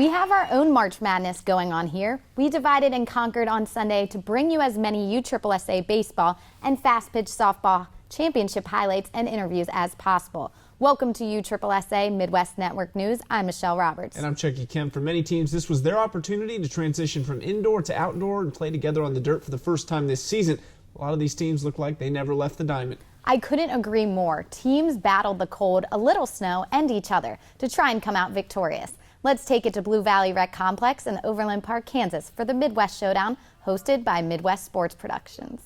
We have our own March Madness going on here. We divided and conquered on Sunday to bring you as many USSSA baseball and Fastpitch softball championship highlights and interviews as possible. Welcome to USSSA Midwest Network News. I'm Michelle Roberts. And I'm Chuckie Kempf. For many teams, this was their opportunity to transition from indoor to outdoor and play together on the dirt for the first time this season. A lot of these teams look like they never left the diamond. I couldn't agree more. Teams battled the cold, a little snow, and each other to try and come out victorious. Let's take it to Blue Valley Rec Complex in Overland Park, Kansas for the Midwest Showdown, hosted by Midwest Sports Productions.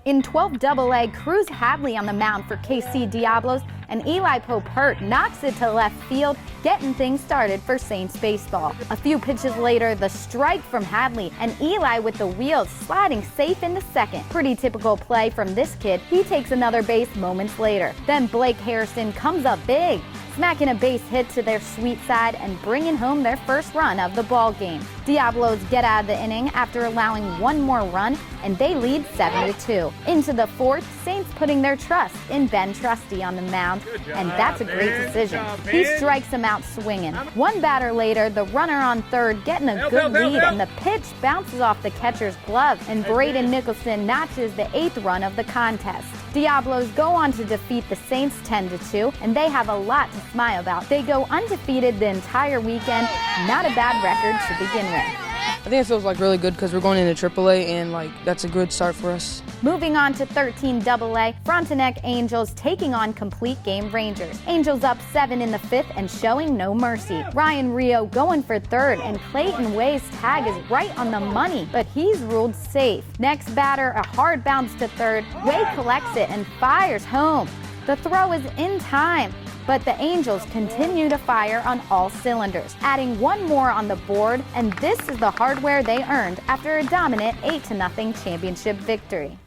In 12AA, Cruz Hadley on the mound for KC Diablos, and Eli Pope Hurt knocks it to left field, getting things started for Saints baseball. A few pitches later, the strike from Hadley, and Eli with the wheels sliding safe into second. Pretty typical play from this kid. He takes another base moments later. Then Blake Harrison comes up big, smacking a base hit to their sweet side and bringing home their first run of the ball game. Diablos get out of the inning after allowing one more run, and they lead 7-2. Into the fourth, Saints putting their trust in Ben Trusty on the mound, and that's a great decision. He strikes him out swinging. One batter later, the runner on third getting a good lead, and the pitch bounces off the catcher's glove, and Braden Nicholson notches the 8th run of the contest. Diablos go on to defeat the Saints 10-2, and they have a lot to smile about. They go undefeated the entire weekend. Not a bad record to begin with. I think it feels really good because we're going into AAA, and that's a good start for us. Moving on to 13AA, Frontenac Angels taking on Complete Game Rangers. Angels up 7 in the 5th and showing no mercy. Ryan Rio going for third, and Clayton Way's tag is right on the money, but he's ruled safe. Next batter, a hard bounce to third. Way collects it and fires home. The throw is in time, but the Angels continue to fire on all cylinders, adding one more on the board, and this is the hardware they earned after a dominant 8-0 championship victory.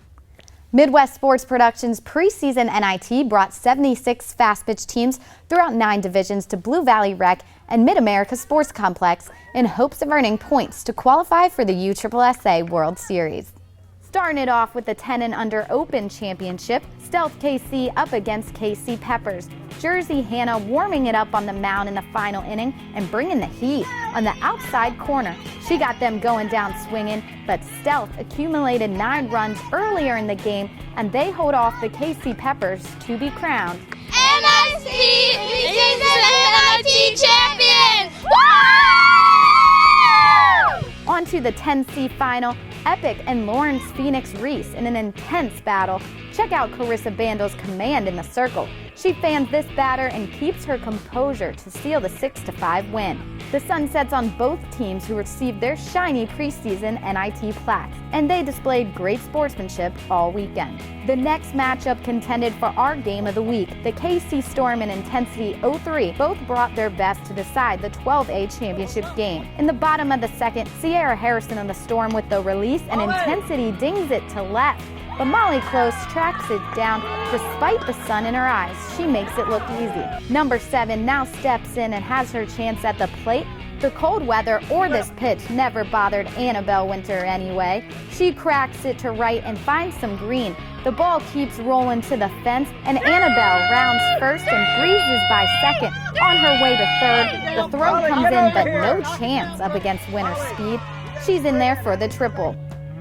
Midwest Sports Productions preseason NIT brought 76 Fastpitch teams throughout 9 divisions to Blue Valley Rec and Mid-America Sports Complex in hopes of earning points to qualify for the USSSA World Series. Starting it off with the 10 and under Open Championship, Stealth KC up against KC Peppers. Jersey Hannah warming it up on the mound in the final inning and bringing the heat on the outside corner. She got them going down swinging, but Stealth accumulated 9 runs earlier in the game, and they hold off the KC Peppers to be crowned NIT champion! Woo! On to the 10C final, Epic and Lawrence Phoenix Reese in an intense battle. Check out Carissa Bandel's command in the circle. She fans this batter and keeps her composure to seal the 6-5 win. The sun sets on both teams who received their shiny preseason NIT plaques, and they displayed great sportsmanship all weekend. The next matchup contended for our game of the week. The KC Storm and Intensity 03 both brought their best to decide the 12A championship game. In the bottom of the second, Sierra Harrison on the Storm with the release, and Intensity dings it to left. But Molly Close tracks it down despite the sun in her eyes. She makes it look easy. Number 7 now steps in and has her chance at the plate. The cold weather or this pitch never bothered Annabelle Winter anyway. She cracks it to right and finds some green. The ball keeps rolling to the fence, and Annabelle rounds first and breezes by second. On her way to third, the throw comes in, but no chance up against Winter's speed. She's in there for the triple.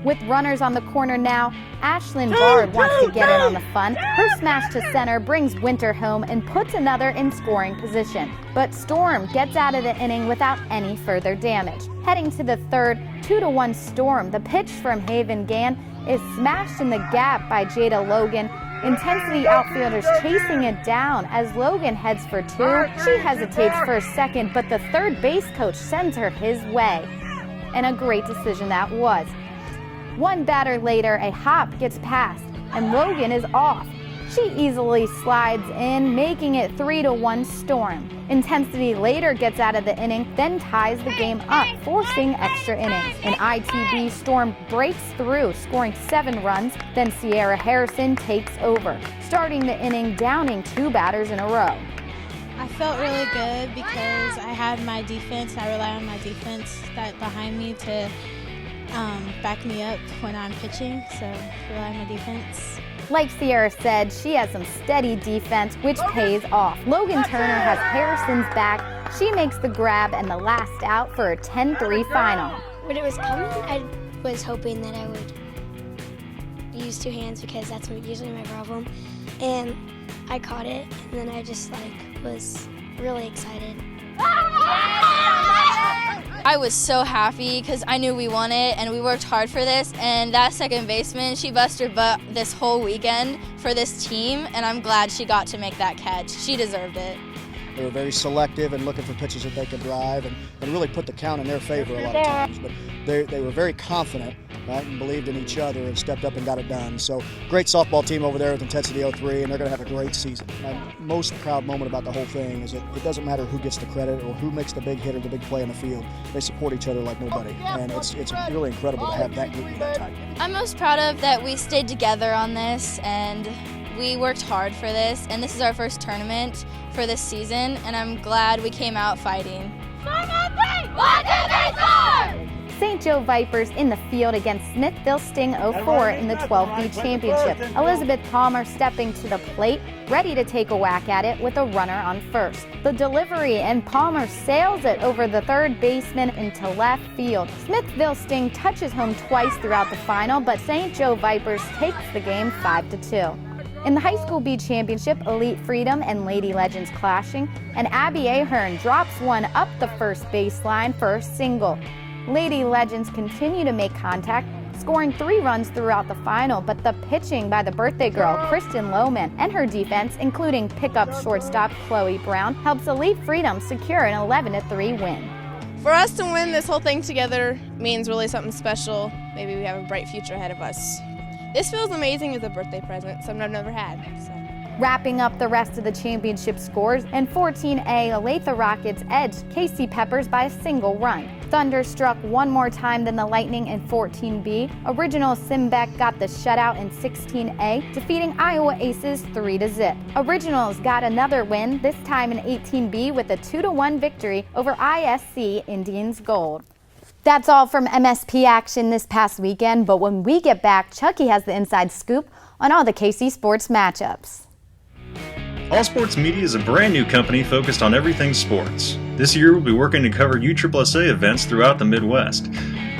With runners on the corner now, Ashlyn Bard wants to get in on the fun. Her smash to center brings Winter home and puts another in scoring position. But Storm gets out of the inning without any further damage. Heading to the third, 2-1 Storm. The pitch from Haven Gann is smashed in the gap by Jada Logan. Intensity outfielders chasing it down as Logan heads for 2. She hesitates for a second, but the third base coach sends her his way. And a great decision that was. One batter later, a hop gets past, and Logan is off. She easily slides in, making it 3-1 Storm. Intensity later gets out of the inning, then ties the game up, forcing extra innings. In ITB, Storm breaks through, scoring 7 runs, then Sierra Harrison takes over, starting the inning downing 2 batters in a row. I felt really good because I had my defense. I rely on my defense behind me to back me up when I'm pitching, so rely on my defense. Like Sierra said, she has some steady defense, which pays off. Logan Turner has Harrison's back, She makes the grab and the last out for a 10-3 final. When it was coming, I was hoping that I would use two hands because that's usually my problem. And I caught it, and then I just was really excited. I was so happy because I knew we won it and we worked hard for this, and that second baseman, she busted her butt this whole weekend for this team, and I'm glad she got to make that catch. She deserved it. They were very selective and looking for pitches that they could drive and really put the count in their favor a lot of times. But they were very confident, right, and believed in each other and stepped up and got it done. So great softball team over there with Intensity 03, and they're going to have a great season. My most proud moment about the whole thing is that it doesn't matter who gets the credit or who makes the big hit or the big play in the field. They support each other like nobody, and it's really incredible to have that group be that tight. I'm most proud of that we stayed together on this, and we worked hard for this, and this is our first tournament for this season, and I'm glad we came out fighting. 1, 2, 3, 4! St. Joe Vipers in the field against Smithville Sting 04 in the 12B championship. Elizabeth Palmer stepping to the plate, ready to take a whack at it with a runner on first. The delivery, and Palmer sails it over the third baseman into left field. Smithville Sting touches home twice throughout the final, but St. Joe Vipers takes the game 5-2. In the High School B Championship, Elite Freedom and Lady Legends clashing, and Abby Ahern drops one up the first baseline for a single. Lady Legends continue to make contact, scoring 3 runs throughout the final, but the pitching by the birthday girl, Kristen Lohman, and her defense, including pickup shortstop Chloe Brown, helps Elite Freedom secure an 11-3 win. For us to win this whole thing together means really something special. Maybe we have a bright future ahead of us. This feels amazing as a birthday present, something I've never had. Wrapping up the rest of the championship scores, in 14A, Olathe Rockets edged KC Peppers by a single run. Thunder struck one more time than the Lightning in 14B. Original Simbeck got the shutout in 16A, defeating Iowa Aces 3-0. Originals got another win, this time in 18B, with a 2-1 victory over ISC Indians Gold. That's all from MSP action this past weekend, but when we get back, Chucky has the inside scoop on all the KC sports matchups. All Sports Media is a brand new company focused on everything sports. This year we'll be working to cover USSSA events throughout the Midwest.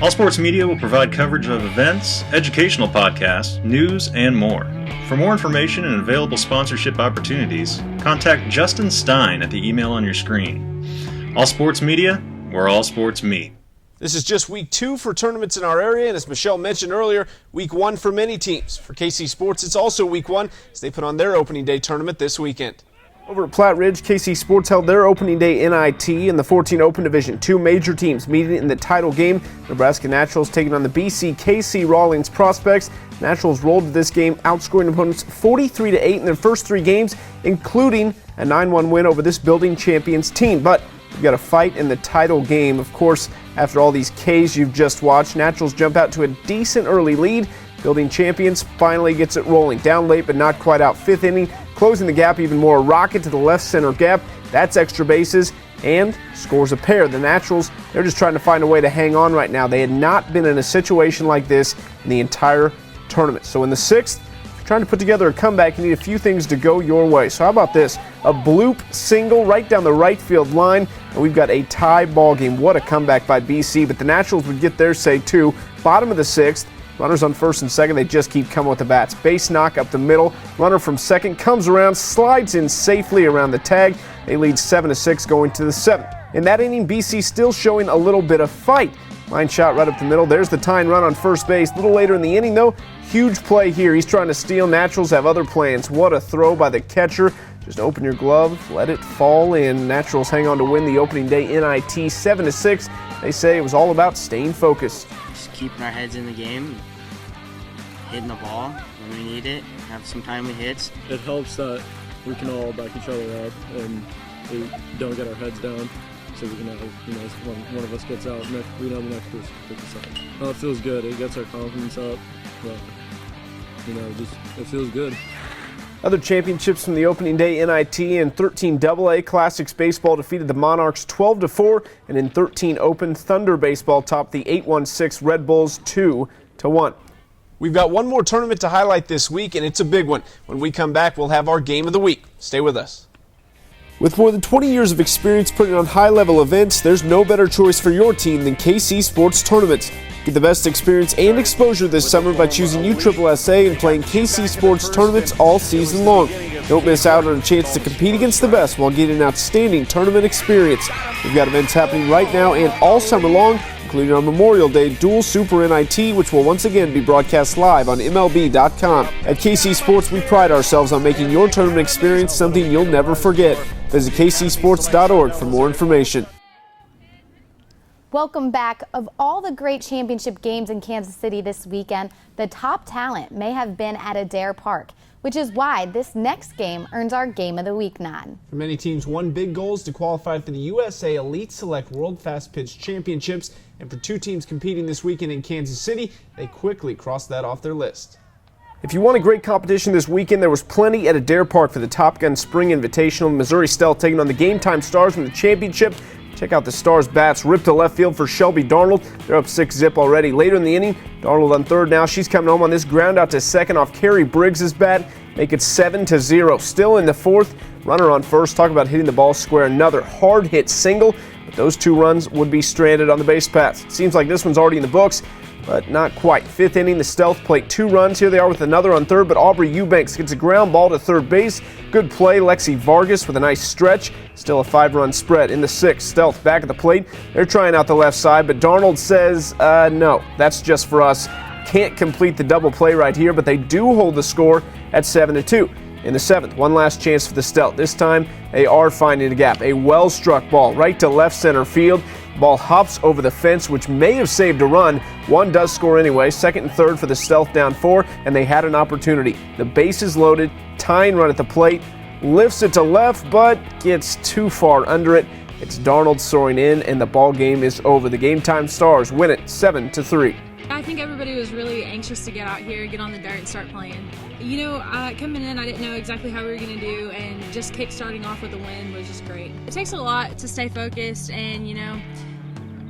All Sports Media will provide coverage of events, educational podcasts, news, and more. For more information and available sponsorship opportunities, contact Justin Stein at the email on your screen. All Sports Media, where all sports meet. This is just week 2 for tournaments in our area, and as Michelle mentioned earlier, week 1 for many teams. For KC Sports, it's also week 1 as they put on their opening day tournament this weekend. Over at Platte Ridge, KC Sports held their opening day NIT in the 14 Open Division. 2 major teams meeting in the title game. Nebraska Naturals taking on the BC KC Rawlings Prospects. Naturals rolled to this game, outscoring opponents 43-8 in their first 3 games, including a 9-1 win over this building champions team. But we've got a fight in the title game. Of course, after all these Ks you've just watched, Naturals jump out to a decent early lead. Building champions finally gets it rolling. Down late, but not quite out. 5th inning, closing the gap even more. Rocket to the left center gap. That's extra bases and scores a pair. The Naturals, they're just trying to find a way to hang on right now. They had not been in a situation like this in the entire tournament. So in the 6th, trying to put together a comeback, you need a few things to go your way. So how about this? A bloop single right down the right field line, and we've got a tie ball game. What a comeback by BC, but the Naturals would get their say too. Bottom of the 6th, runners on first and second, they just keep coming with the bats. Base knock up the middle, runner from second comes around, slides in safely around the tag. They lead 7-6 going to the 7th. In that inning, BC still showing a little bit of fight. Line shot right up the middle. There's the tying run on first base. A little later in the inning, though, huge play here. He's trying to steal. Naturals have other plans. What a throw by the catcher. Just open your glove, let it fall in. Naturals hang on to win the opening day NIT 7-6. They say it was all about staying focused. Just keeping our heads in the game, hitting the ball when we need it, have some timely hits. It helps that we can all back each other up and we don't get our heads down. So we can have, when one of us gets out, we know the next person takes us out. It feels good. It gets our confidence up. But, it feels good. Other championships from the opening day NIT and 13 AA Classics Baseball defeated the Monarchs 12-4, and in 13 Open, Thunder Baseball topped the 8-1-6 Red Bulls 2-1. We've got one more tournament to highlight this week, and it's a big one. When we come back, we'll have our Game of the Week. Stay with us. With more than 20 years of experience putting on high-level events, there's no better choice for your team than KC Sports Tournaments. Get the best experience and exposure this summer by choosing USSSA and playing KC Sports Tournaments all season long. Don't miss out on a chance to compete against the best while getting an outstanding tournament experience. We've got events happening right now and all summer long, including our Memorial Day Dual Super NIT, which will once again be broadcast live on MLB.com. At KC Sports, we pride ourselves on making your tournament experience something you'll never forget. Visit kcsports.org for more information. Welcome back. Of all the great championship games in Kansas City this weekend, the top talent may have been at Adair Park, which is why this next game earns our Game of the Week nod. For many teams, one big goal is to qualify for the USA Elite Select World Fastpitch Championships, and for two teams competing this weekend in Kansas City, they quickly crossed that off their list. If you want a great competition this weekend, there was plenty at Adair Park for the Top Gun Spring Invitational. Missouri Stealth taking on the Game Time Stars in the championship. Check out the Stars' bats ripped to left field for Shelby Darnold. They're up 6-zip already. Later in the inning, Darnold on third now. She's coming home on this ground out to second off Carrie Briggs' bat. Make it 7-0. Still in the fourth, runner on first. Talk about hitting the ball square. Another hard hit single, but those two runs would be stranded on the base paths. Seems like this one's already in the books, but not quite. Fifth inning, the Stealth plate 2 runs. Here they are with another on third, but Aubrey Eubanks gets a ground ball to third base. Good play, Lexi Vargas with a nice stretch. Still a 5-run spread. In the sixth, Stealth back at the plate. They're trying out the left side, but Darnold says, no, that's just for us. Can't complete the double play right here, but they do hold the score at 7-2. In the seventh, one last chance for the Stealth. This time, they are finding a gap. A well-struck ball right to left center field. Ball hops over the fence, which may have saved a run. One does score anyway. Second and third for the Stealth down 4, and they had an opportunity. The base is loaded, tying run at the plate, lifts it to left, but gets too far under it. It's Darnold soaring in, and the ball game is over. The Game Time Stars win it 7-3. I think everybody was really anxious to get out here, get on the dirt, and start playing. You know, coming in, I didn't know exactly how we were going to do, and just kick-starting off with a win was just great. It takes a lot to stay focused, and, you know,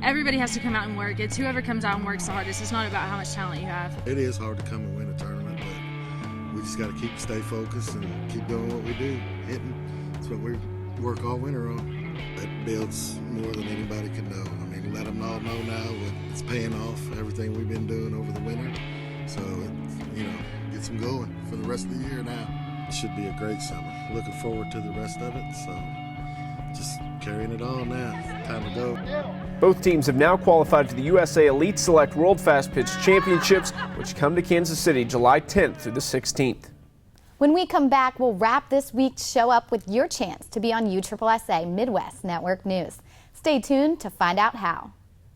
everybody has to come out and work. It's whoever comes out and works the hardest. It's not about how much talent you have. It is hard to come and win a tournament, but we just got to stay focused and keep doing what we do, hitting. That's what we work all winter on. That builds more than anybody can know. I mean, let them all know now it's paying off, everything we've been doing over the winter. So, you know, gets them going for the rest of the year now. It should be a great summer. Looking forward to the rest of it, so just carrying it on now. Time to go. Both teams have now qualified for the USA Elite Select World Fastpitch Championships, which come to Kansas City July 10th through the 16th. When we come back, we'll wrap this week's show up with your chance to be on USSSA Midwest Network News. Stay tuned to find out how.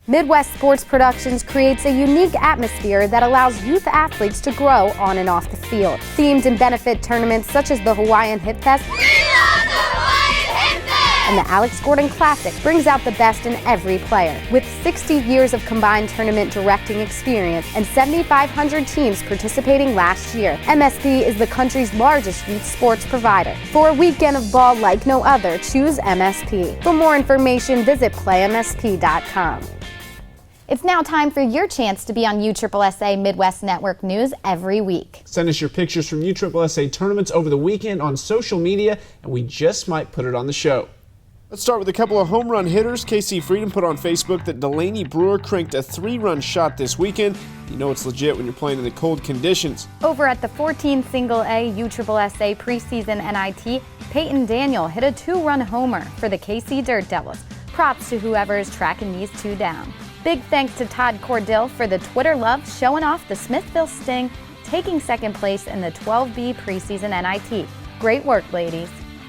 Midwest Sports Productions creates a unique atmosphere that allows youth athletes to grow on and off the field. Themed and benefit tournaments such as the Hawaiian Hip Fest and the Alex Gordon Classic brings out the best in every player. With 60 years of combined tournament directing experience and 7,500 teams participating last year, MSP is the country's largest youth sports provider. For a weekend of ball like no other, choose MSP. For more information, visit playmsp.com. It's now time for your chance to be on USSSA Midwest Network News every week. Send us your pictures from USSSA tournaments over the weekend on social media, and we just might put it on the show. Let's start with a couple of home run hitters. KC Freedom put on Facebook that Delaney Brewer cranked a 3-run shot this weekend. You know it's legit when you're playing in the cold conditions. Over at the 14 single A USSSA preseason NIT, Peyton Daniel hit a 2-run homer for the KC Dirt Devils. Props to whoever is tracking these two down. Big thanks to Todd Cordill for the Twitter love, showing off the Smithville Sting, taking second place in the 12B preseason NIT. Great work, ladies.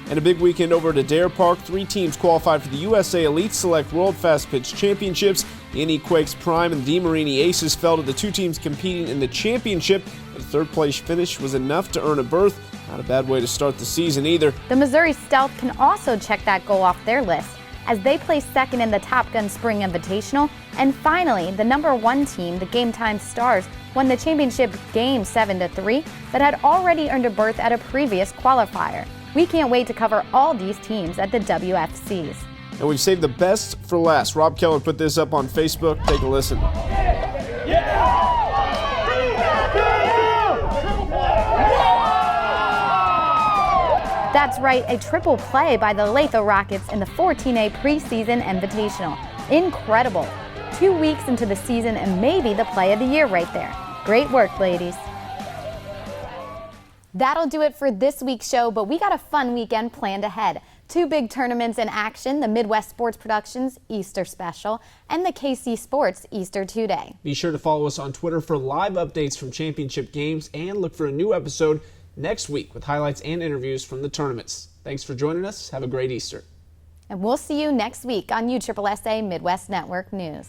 And a big weekend over at Adair Park. 3 teams qualified for the USA Elite Select World Fastpitch Championships. The NE Quakes Prime and the DeMarini Aces fell to the 2 teams competing in the championship. But a third-place finish was enough to earn a berth. Not a bad way to start the season either. The Missouri Stealth can also check that goal off their list, as they placed second in the Top Gun Spring Invitational. And finally, the number 1 team, the Game Time Stars, won the championship game 7-3, but had already earned a berth at a previous qualifier. We can't wait to cover all these teams at the WFCs. And we've saved the best for last. Rob Keller put this up on Facebook. Take a listen. That's right, a triple play by the Latho Rockets in the 14A preseason invitational. Incredible. 2 weeks into the season and maybe the play of the year right there. Great work, ladies. That'll do it for this week's show, but we got a fun weekend planned ahead. 2 big tournaments in action, the Midwest Sports Productions Easter Special and the KC Sports Easter 2-Day. Be sure to follow us on Twitter for live updates from championship games and look for a new episode next week with highlights and interviews from the tournaments. Thanks for joining us. Have a great Easter. And we'll see you next week on USSSA Midwest Network News.